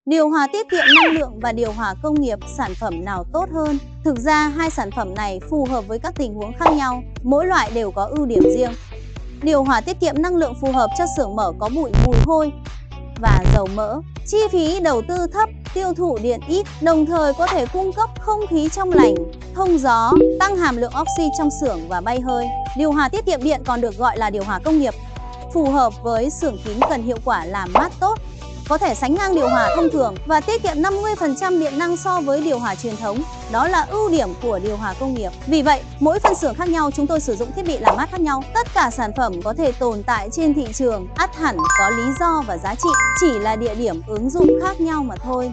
Điều hòa tiết kiệm năng lượng và điều hòa công nghiệp, sản phẩm nào tốt hơn? Thực ra, hai sản phẩm này phù hợp với các tình huống khác nhau, mỗi loại đều có ưu điểm riêng. Điều hòa tiết kiệm năng lượng phù hợp cho xưởng mở có bụi, mùi hôi và dầu mỡ. Chi phí đầu tư thấp, tiêu thụ điện ít, đồng thời có thể cung cấp không khí trong lành, thông gió, tăng hàm lượng oxy trong xưởng và bay hơi. Điều hòa tiết kiệm điện còn được gọi là điều hòa công nghiệp, phù hợp với xưởng kín cần hiệu quả làm mát tốt, có thể sánh ngang điều hòa thông thường và tiết kiệm 50% điện năng so với điều hòa truyền thống. Đó là ưu điểm của điều hòa công nghiệp. Vì vậy, mỗi phân xưởng khác nhau chúng tôi sử dụng thiết bị làm mát khác nhau. Tất cả sản phẩm có thể tồn tại trên thị trường, ắt hẳn có lý do và giá trị, chỉ là địa điểm ứng dụng khác nhau mà thôi.